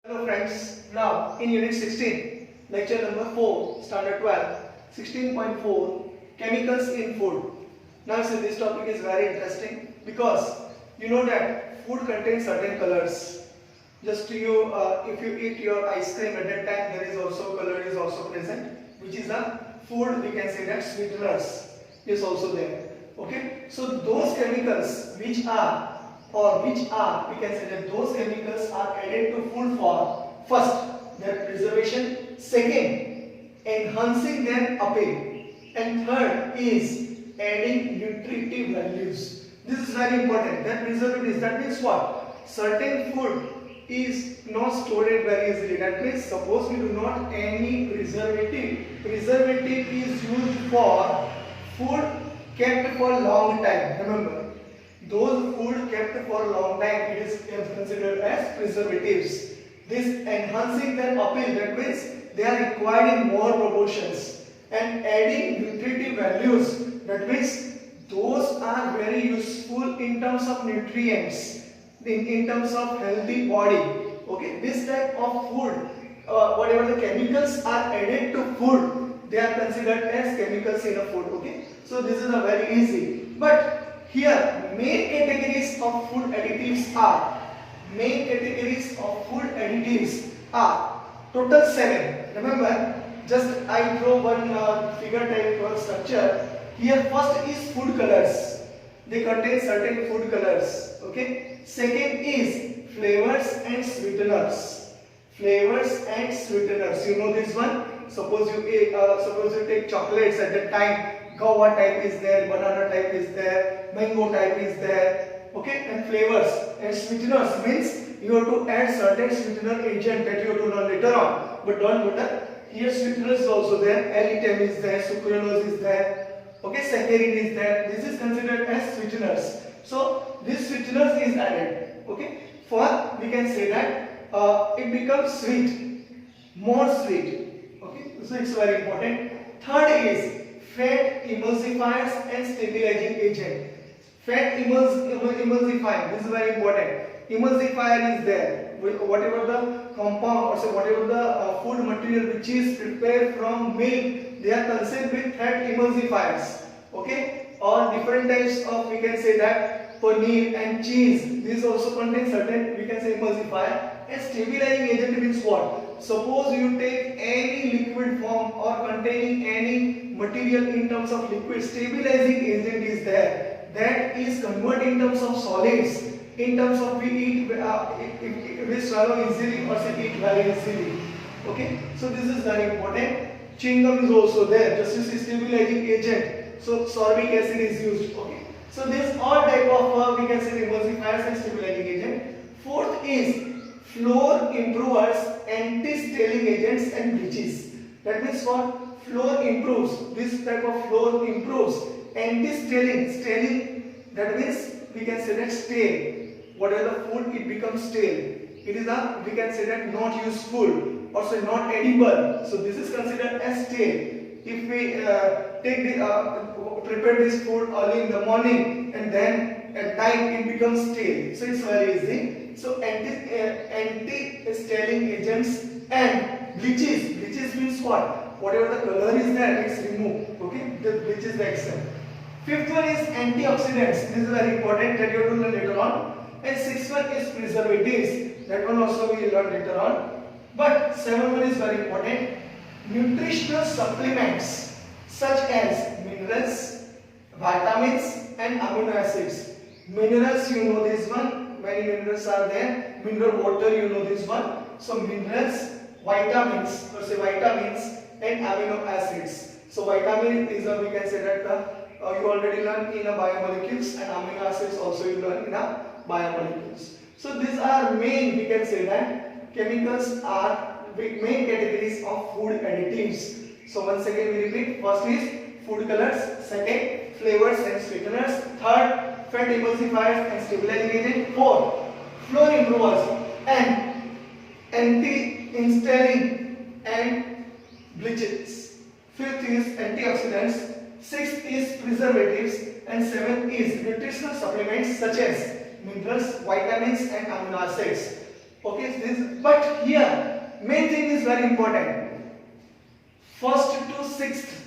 Hello friends, now in unit 16, lecture number 4, standard 12, 16.4, chemicals in food. Now see, this topic is very interesting because you know that food contains certain colors. Just if you eat your ice cream at that time, there is also color is also present, which is a food, we can say that sweeteners is also there. Okay, so those chemicals we can say that those chemicals are added to food for first their preservation, second enhancing their appeal, and third is adding nutritive values. This is very important. That preservatives, that means what? Certain food is not stored very easily. That means suppose we do not any preservative. Preservative is used for food kept for long time. Remember, those food kept for a long time, it is considered as preservatives. This enhancing their appeal, that means they are required in more proportions, and adding nutritive values, that means those are very useful in terms of nutrients, in terms of healthy body. Okay, this type of food, whatever the chemicals are added to food, they are considered as chemicals in a food. Okay, so this is a very easy. But here, main categories of food additives are total 7. Remember, just I draw one figure type structure. Here, first is food colors. They contain certain food colors. Okay. Second is flavors and sweeteners. Flavors and sweeteners. You know this one. Suppose you take chocolates at that time. Guava type is there, banana type is there, mango type is there. Okay, and flavors and sweeteners means you have to add certain sweetener agent that you have to learn later on. But don't bother. Here sweeteners is also there. Erythritol is there, sucralose is there. Okay, saccharin is there. This is considered as sweeteners. So this sweeteners is added. Okay, for we can say that it becomes sweet, more sweet. Okay, so it's very important. Third is fat emulsifiers and stabilizing agent. Fat emulsifying, this is very important. Emulsifier is there. Whatever the compound or say whatever the food material which is prepared from milk, they are concerned with fat emulsifiers. Okay, or different types of, we can say that paneer and cheese. These also contain certain, we can say, emulsifier. And stabilizing agent means what? Suppose you take any liquid form or containing any material in terms of liquid, stabilizing agent is there. That is converted in terms of solids. In terms of we eat, we swallow easily or say eat very easily. Okay, so this is very important. Chewing gum is also there. Just as stabilizing agent. So sorbic acid is used. Okay, so this all type of we can say emulsifiers and stabilizing agent. Fourth is flavor improvers, anti-staling agents and bleaches. That means what? Flavor improves. This type of flavor improves. Anti-staling. Staling, that means we can say that stale. Whatever the food, it becomes stale. It is a, we can say that not useful or say not edible. So this is considered as stale. If we prepare this food early in the morning and then at night it becomes stale. So it's very easy. So anti-staling agents and bleaches. Bleaches means what? Whatever the color is there, it's removed. Okay, the bleach is the action. Fifth one is antioxidants. This is very important that you have to learn later on. And sixth one is preservatives. That one also we will learn later on. But seventh one is very important. Nutritional supplements such as minerals, vitamins and amino acids. Minerals, you know this one. Many minerals are there. Mineral water, you know this one. So minerals, vitamins, or say vitamins and amino acids. So vitamin is a, we can say that you already learned in a biomolecules, and amino acids also you learn in a biomolecules. So these are main, we can say that chemicals are main categories of food additives. So once again we repeat. First is food colors, second flavors and sweeteners, third fat emulsifiers and stabilizing agent, fourth flavor improvers and anti-staling and bleaches, fifth is antioxidants, sixth is preservatives, and seventh is nutritional supplements such as minerals, vitamins and amino acids. Okay, this, but here main thing is very important. First to sixth,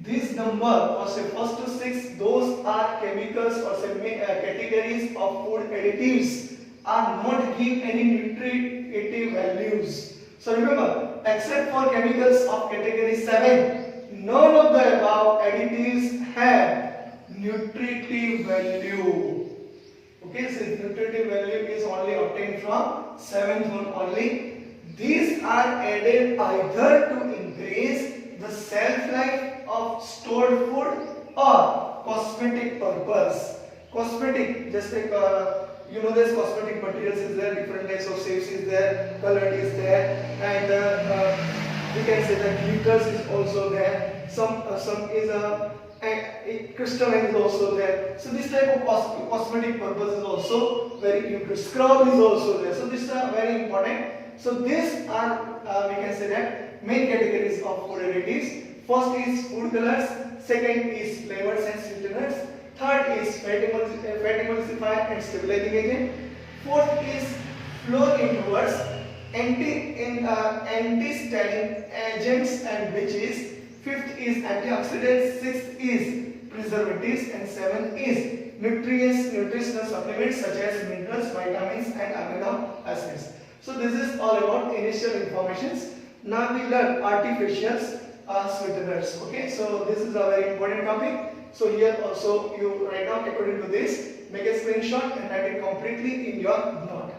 this number or say first to sixth, those are chemicals or say categories of food additives are not give any nutritive values. So remember, except for chemicals of category 7, none of the above additives have nutritive value. Okay, so nutritive value is only obtained from 7th one only. These are added either to increase the shelf life of stored food or cosmetic purpose. Cosmetic, just like you know, there's cosmetic materials is there, different types of shapes is there, color is there, and we can say that glitters is also there. Some is a crystalline is also there. So this type of cosmetic purpose is also very important. Scrub is also there. So these are very important. So these are we can say that main categories of food additives. First is food colors, second is flavors and sweeteners, third is fat emulsifier and stabilizing agent, fourth is flow inverters, anti-stalling agents and bleaches, fifth is antioxidants, sixth is preservatives, and seventh is nutritional supplements such as minerals, vitamins and amino acids. So this is all about initial informations. Now we learn artificials sweeteners. Okay, so this is a very important topic. So here also you write down according to this, make a screenshot and write it completely in your note.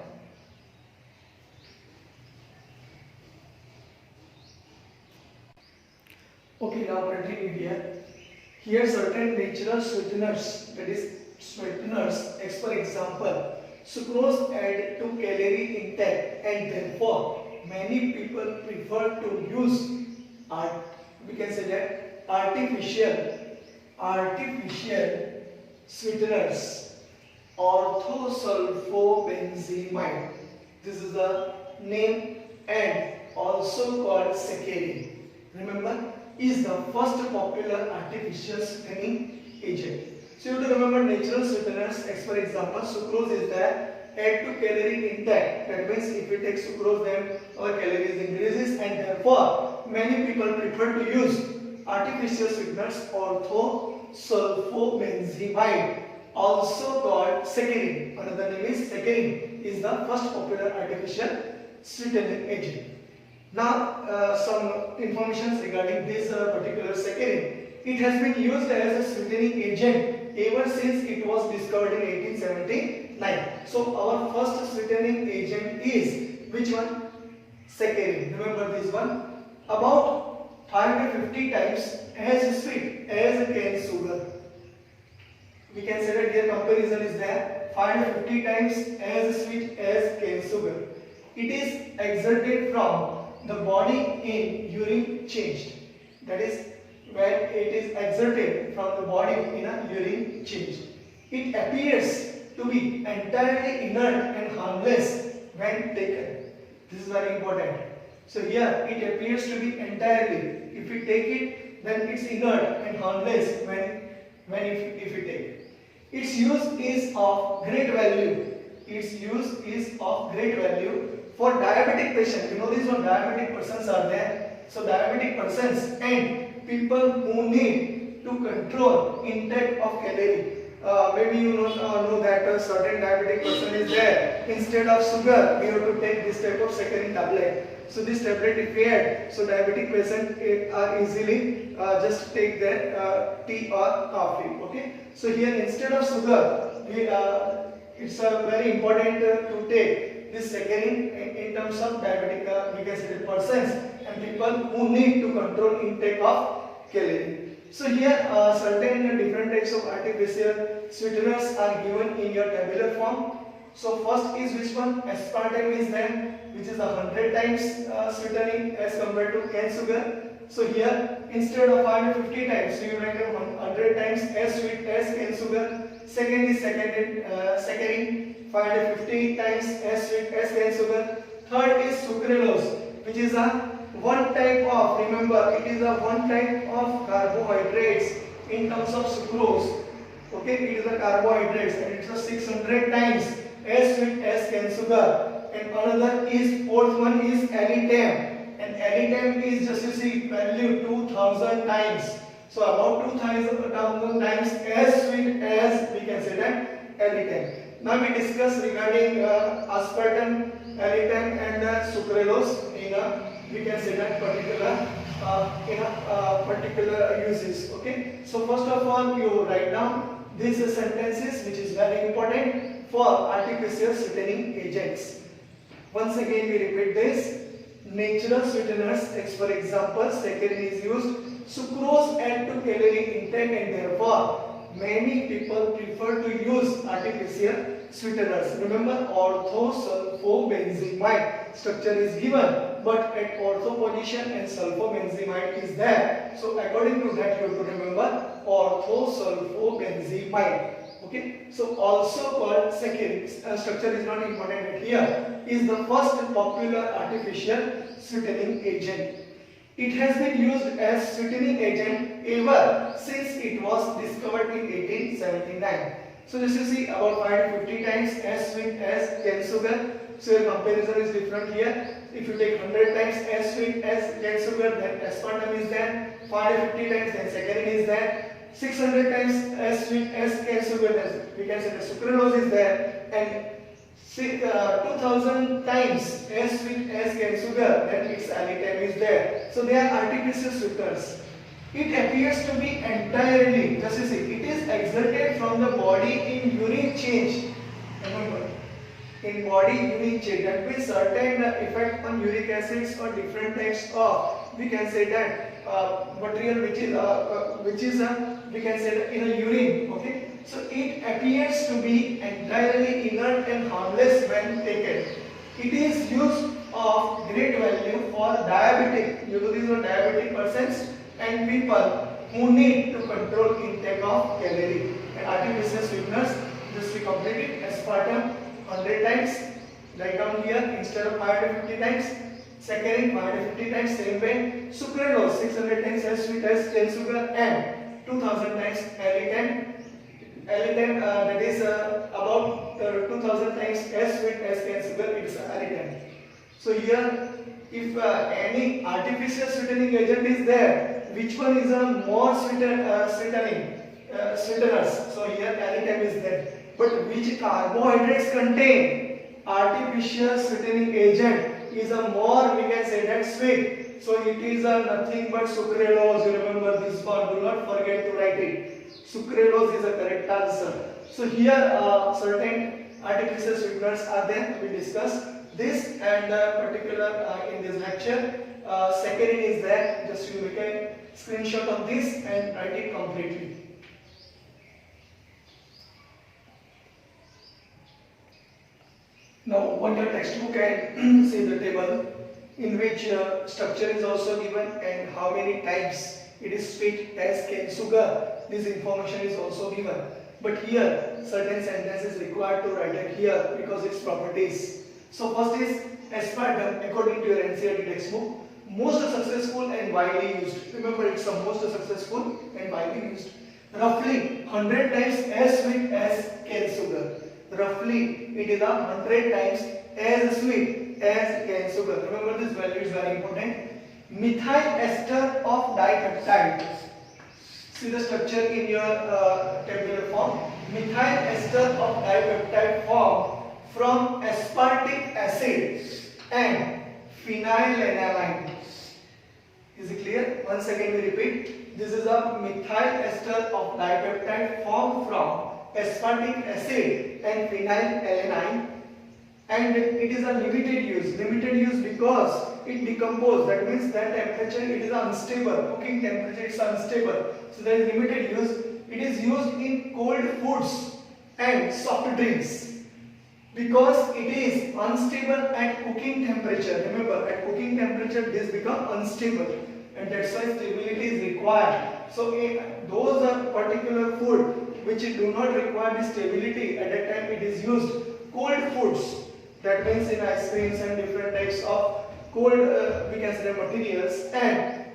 Okay, now continue here. Here certain natural sweeteners, that is sweeteners, as for example, sucrose add to calorie intake, and therefore many people prefer to use we can say that artificial sweeteners, orthosulfobenzimide. This is the name, and also called saccharin. Remember, is the first popular artificial sweetening agent. So you have to remember natural sweeteners. As for example, sucrose is there. Add to calorie intake. That means if we take sucrose, then our calories increases, and therefore many people prefer to use artificial sweeteners, orthosulfobenzimide, also called saccharin. Another name is saccharin, is the first popular artificial sweetening agent. Now some information regarding this particular saccharin. It has been used as a sweetening agent ever since it was discovered in 1879. So our first sweetening agent is which one? Saccharin. Remember this one. About 550 times as sweet as cane sugar. We can say that here comparison is there. 550 times as sweet as cane sugar. It is exerted from the body in urine changed. That is when it is exerted from the body in a urine change. It appears to be entirely inert and harmless when taken. This is very important. So here it appears to be entirely. If we take it, then it's inert and harmless if we take it. Its use is of great value. Its use is of great value for diabetic patients. You know these one diabetic persons are there. So diabetic persons and people who need to control intake of calorie. Maybe you know that a certain diabetic person is there. Instead of sugar, we have to take this type of saccharin tablet. So this tablet if we add, so diabetic patient easily just take their tea or coffee. Okay. So here instead of sugar, it's very important to take this saccharin in terms of diabetic we can say persons and people who need to control intake of calorie. So here certain different types of artificial sweeteners are given in your tabular form. So first is which one? Aspartame is there, which is 100 times sweetening as compared to cane sugar. So here instead of 550 times, you write 100 times as sweet as cane sugar. Second is saccharin, 550 times as sweet as cane sugar. Third is sucralose, which is a one type of, remember it is a one type of carbohydrates in terms of sucrose. Okay, it is a carbohydrates and it's a 600 times as sweet as cane sugar. and another is fourth one is Alitem. And Alitem is just you see value 2000 times. So about 2000 times as sweet as we can say that Alitem. Now we discuss regarding aspartame, Alitem and sucralose in a we can say that particular in a particular uses. Okay. So first of all you write down these sentences which is very important for artificial sweetening agents. Once again we repeat this. Natural sweeteners, for example, saccharin is used. Sucrose add to calorie intake and therefore many people prefer to use artificial sweeteners. Remember orthosulfobenzimide structure is given, but at ortho position and sulfobenzimide is there. So according to that you have to remember orthosulfobenzimide. Okay, so also called saccharin, structure is not important here, is the first popular artificial sweetening agent. It has been used as sweetening agent ever since it was discovered in 1879. So just you see about 550 times as sweet as cane sugar. So your comparison is different here. If you take 100 times as sweet as cane sugar, then aspartame is there. 550 times, then saccharin is there. 600 times as sweet as cane sugar, then we can say the sucralose is there, and 2000 times as sweet as cane sugar, then its Alitem is there. So they are artificial sweeteners. It appears to be entirely, just you see, it is exerted from the body in urine change. Remember, in body urine change, that means certain effect on uric acids or different types of, we can say that material which is we can say that in a urine. Okay, so it appears to be entirely inert and harmless when taken. It is used of great value for diabetic, these are diabetic persons and people who need to control intake of calorie. And artificial sweeteners, just we complete it. Aspartame 100 times, write down here instead of 550 times. Saccharin 550 times, same way. Sucralose 600 times as sweet as cane sugar, and 2000 times Alitem. Alitem that is about 2000 times as sweet as cane sugar, it is Alitem. So here, if any artificial sweetening agent is there, which one is a more sweeteners? So here Alitem is there. But which carbohydrates contain artificial sweetening agent is a more, we can say that sweet. So it is nothing but sucralose. You remember this one, do not forget to write it. Sucralose is a correct answer. So here certain artificial sweeteners are there. We discuss this, and particular in this lecture saccharin is there. Just you make a screenshot of this and write it completely. Now open your textbook and see the table in which structure is also given and how many times it is sweet as cane sugar. This information is also given. But here certain sentences required to write it here because its properties. So first is aspartame, according to your NCERT textbook, most successful and widely used. Remember, it's the most successful and widely used. Roughly 100 times as sweet as cane sugar. Roughly it is 100 times as sweet as cane sugar. Remember, this value is very important. Methyl ester of dipeptide. See the structure in your tabular form. Methyl ester of dipeptide form from aspartic acid and phenylalanine. Is it clear? Once again we repeat. This is a methyl ester of dipeptide formed from aspartic acid and phenylalanine, and it is a limited use because it decomposes. That means that temperature it is unstable, cooking temperature is unstable, so there is limited use. It is used in cold foods and soft drinks because it is unstable at cooking temperature. Remember, at cooking temperature this becomes unstable, and that's why stability is required. So those are particular food which do not require the stability, at that time it is used. Cold foods, that means in ice creams and different types of cold we can say materials, and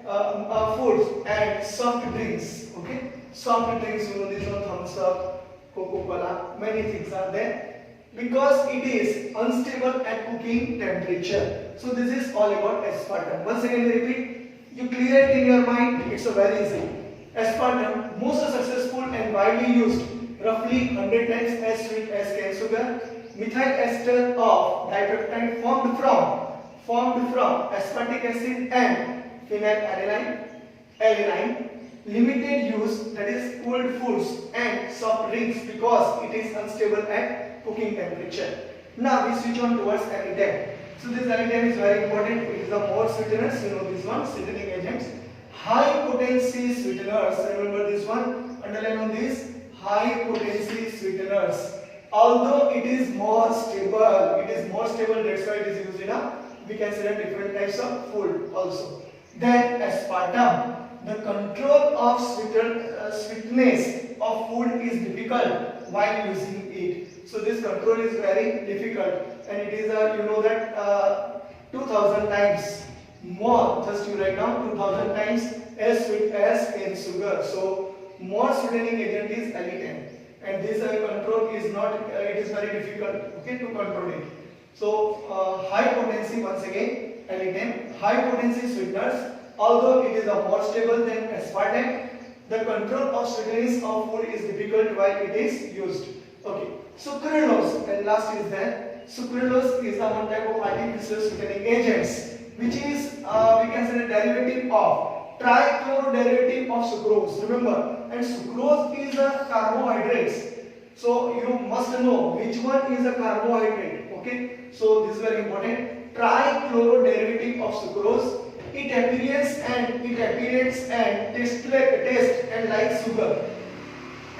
foods and soft drinks. Okay, soft drinks, you know, this one, Thumbs Up, Coca-Cola, many things are there. because it is unstable at cooking temperature. So this is all about aspartame. Once again we repeat, you clear it in your mind, it's a very easy. Aspartame, most successful and widely used, roughly 100 times as sweet as cane sugar. Methyl ester of dipeptide formed from aspartic acid and phenylalanine. Limited use, that is cold foods and soft drinks, because it is unstable at cooking temperature. Now we switch on towards alidem. So this alidem is very important. It is the more sweeteners, you know this one, sweetening agents. High potency sweeteners, remember this one, underline on this, high potency sweeteners. Although it is more stable, that's why it is used in we can say different types of food also. Then aspartame. The control of sweetness of food is difficult while using it. So this control is very difficult, and it is you know that 2000 times more. Just you write down 2000 times as sweet as cane sugar. So more sweetening agent is alidem, and this control is not. It is very difficult. Okay, to control it. So high potency, once again, alidem, high potency sweeteners. Although it is more stable than aspartame, the control of sweetness of food is difficult while it is used. Okay, sucralose, and last is that sucralose is the one type of artificial sweetening agents, which is we can say the derivative of trichloro-derivative of sucrose. Remember, and sucrose is a carbohydrate. So you must know which one is a carbohydrate. Okay, so this is very important. Trichloro-derivative of sucrose. It appears and tastes and like sugar,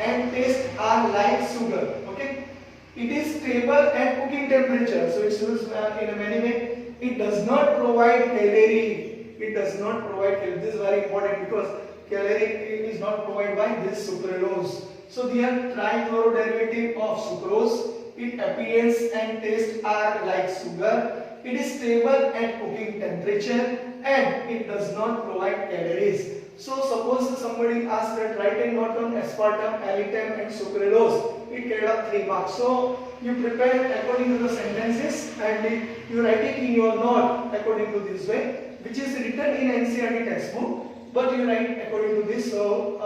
and taste are like sugar. Okay, it is stable at cooking temperature, so it's used in a many way. It does not provide calorie. This is very important because calorie is not provided by this sucralose. So they are trichloro-derivative of sucrose. It appears and taste are like sugar. It is stable at cooking temperature, and it does not provide calories. So suppose somebody asks that write a note on aspartame, alidem and sucralose, it get up 3 marks. So you prepare according to the sentences and you write it in your note according to this way, which is written in NCERT textbook, but you write according to this. So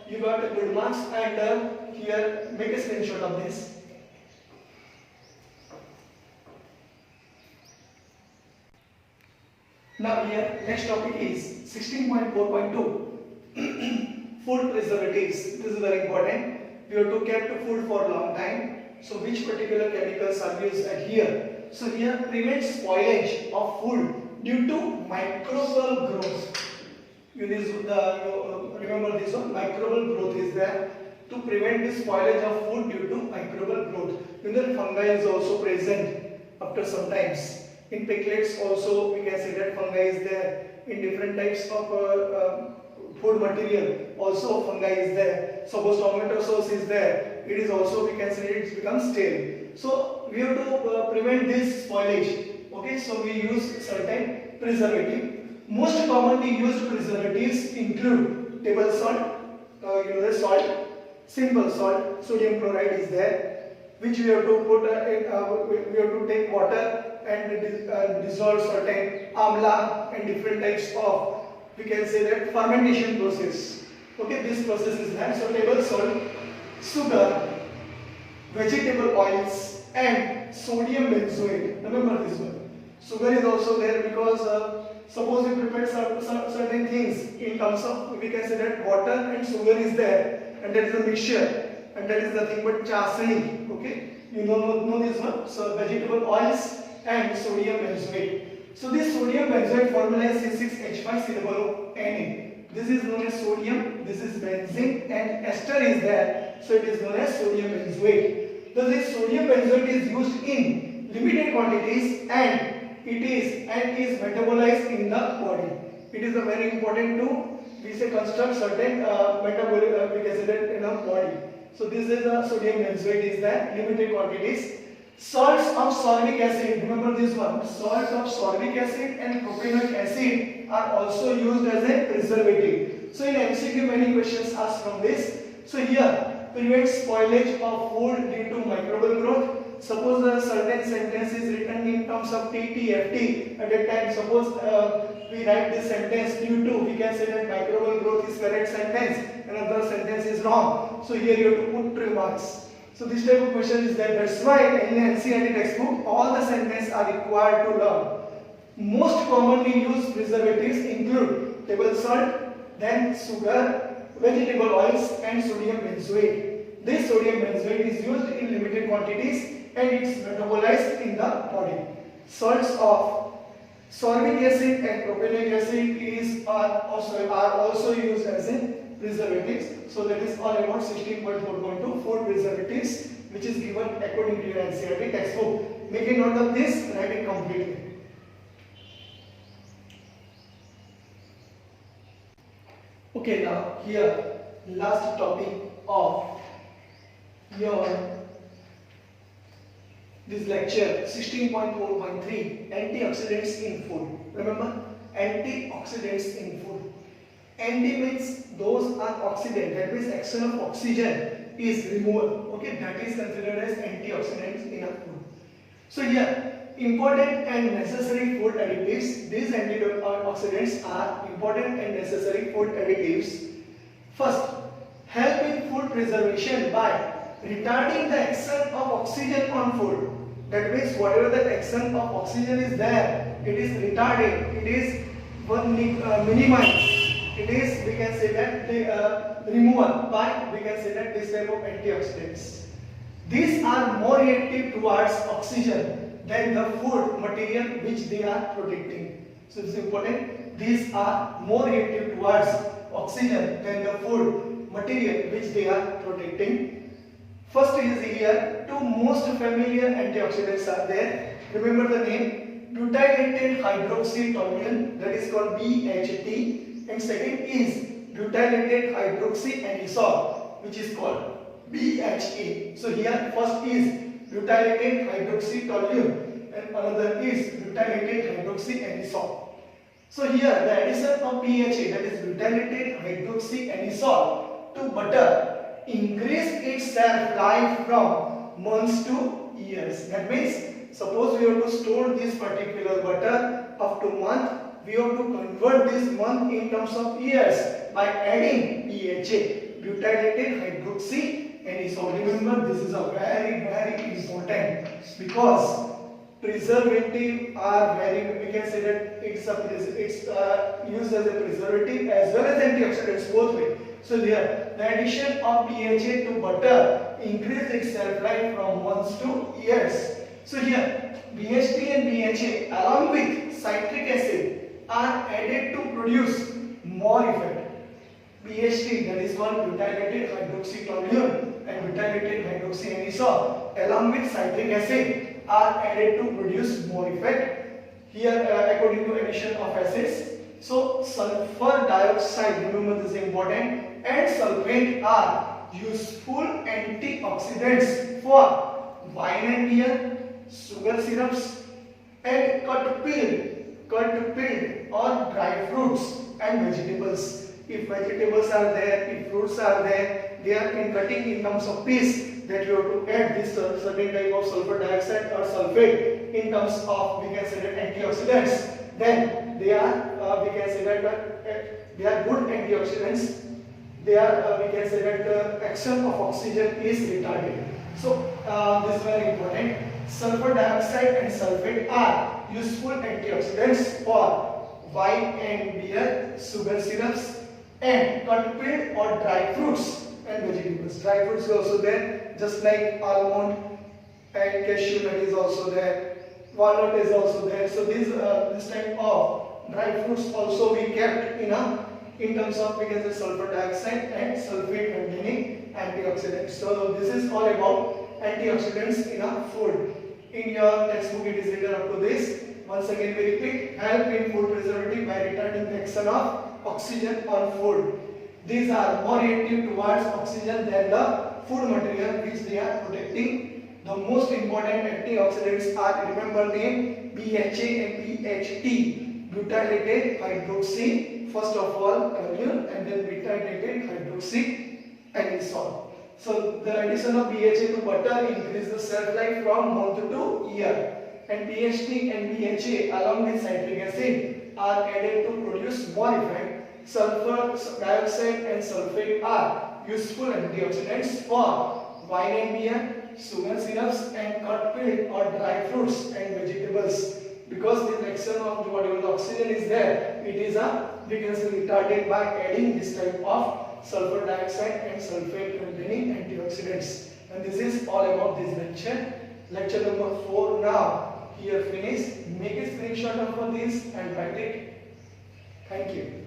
you got a good marks, and here make a screenshot of this. Now here next topic is 16.4.2 food preservatives. This is very important. We have to keep food for a long time. So which particular chemicals are used at here? So here prevent spoilage of food due to microbial growth. Remember this one, microbial growth is there to prevent the spoilage of food due to microbial growth. Fungi is also present after some times. In piglets also we can say that fungi is there. In different types of food material also fungi is there. Suppose tomato sauce is there, it is also we can say it becomes stale. So we have to prevent this spoilage. Okay, so we use certain preservative. Most commonly used preservatives include table salt, the salt, simple salt, sodium chloride is there, which we have to put we have to take water and dissolve certain amla and different types of, we can say that, fermentation process. Okay, this process is there. So table salt, sugar, vegetable oils and sodium benzoate. Remember this one. Sugar is also there because suppose we prepare certain things in terms of, we can say that water and sugar is there, and that is a mixture, and that is nothing but chasni. Okay, you know this one. So vegetable oils and sodium benzoate. So this sodium benzoate formula is C6H5COO. This is known as sodium, this is benzene, and ester is there. So it is known as sodium benzoate. Thus this sodium benzoate is used in limited quantities and it is metabolized in the body. It is a very important to, we say, construct certain metabolic, we can say that, in our body. So this is the sodium benzoate is there, limited quantities. Salts of sorbic acid, remember this one, salt of sorbic acid and propanoic acid are also used as a preservative. So in MCQ many questions asked from this. So here, prevent spoilage of food due to microbial growth. suppose a certain sentence is written in terms of TTFT at that time. Suppose we write this sentence due to, we can say that microbial growth is correct sentence, another sentence is wrong. So here you have to put 3 marks. So this type of question is there. That's why in NCERT textbook all the sentences are required to learn. Most commonly used preservatives include table salt, then sugar, vegetable oils, and sodium benzoate. This sodium benzoate is used in limited quantities and it's metabolized in the body. Salts of sorbic acid and propionic acid are also used as in preservatives. So that is all about 16.4.2 food preservatives, which is given according to your NCERT textbook. Make a note of this, write it completely. Okay, now here last topic of your this lecture 16.4.3 antioxidants in food. Remember, antioxidants in food. Anti means those are oxidant, that means action of oxygen is removed. Okay, that is considered as antioxidants in a food. So here, important and necessary food additives. These antioxidants are important and necessary food additives. First, help in food preservation by retarding the action of oxygen on food. That means whatever the action of oxygen is there, it is retarded, it is minimized. It is, we can say that, the removal by, we can say that, this type of antioxidants. These are more reactive towards oxygen than the food material which they are protecting. So it's important. These are more reactive towards oxygen than the food material which they are protecting. First is here, two most familiar antioxidants are there. Remember the name, butylated hydroxytoluene, that is called BHT. And second is butylated hydroxyanisole, which is called BHA. So here first is butylated hydroxytoluene and another is butylated hydroxyanisole. So here the addition of BHA, that is butylated hydroxyanisole, to butter increase its shelf life from months to years. That means suppose we have to store this particular butter up to month, we have to convert this month in terms of years by adding BHA, butylated hydroxyanisole. Remember, this is a very important, because preservative are very, we can say that it's used as a preservative as well as antioxidants, both way. So here the addition of BHA to butter increase its shelf life from months to years. So here BHT and BHA along with citric acid are added to produce more effect. BHT, that is called butylated hydroxytoluene, and butylated hydroxyanisole along with citric acid are added to produce more effect. Here according to addition of acids, so sulfur dioxide, remember this is important, and sulfate are useful antioxidants for wine and beer, sugar syrups, and cut peeled or dry fruits and vegetables. If vegetables are there, if fruits are there, they are in cutting in terms of piece, that you have to add this certain type of sulfur dioxide or sulfate in terms of, we can say that, antioxidants. Then they are, we can say that they are good antioxidants. They are, we can say that the action of oxygen is retarded. So this is very important. Sulfur dioxide and sulfate are useful antioxidants for wine and beer, sugar syrups, and cut peeled or dry fruits and vegetables. Dry fruits are also there, just like almond and cashew nut is also there, walnut is also there. So this type of dry fruits also we kept in terms of, we can say, sulfur dioxide and sulfate containing antioxidants. So this is all about antioxidants in a food. In your textbook it is written up to this. Once again we repeat, help in food preservative by retarding the action of oxygen on food. These are more reactive towards oxygen than the food material which they are protecting. The most important antioxidants are, remember name, BHA and BHT, butylated hydroxy, first of all toluene, and then butylated hydroxyanisole. So the addition of BHA to butter increase the shelf life from month to year. And PHT and BHA along with citric acid are added to produce more effect. Sulfur dioxide and sulfate are useful antioxidants for wine and beer, sugar syrups and cut peeled or dry fruits and vegetables. Because the action of whatever the oxygen is there, it is we can say retarded by adding this type of sulfur dioxide and sulfate containing antioxidants. And this is all about this lecture. Lecture number 4 now here finished. Make a screenshot of this and write it. Thank you.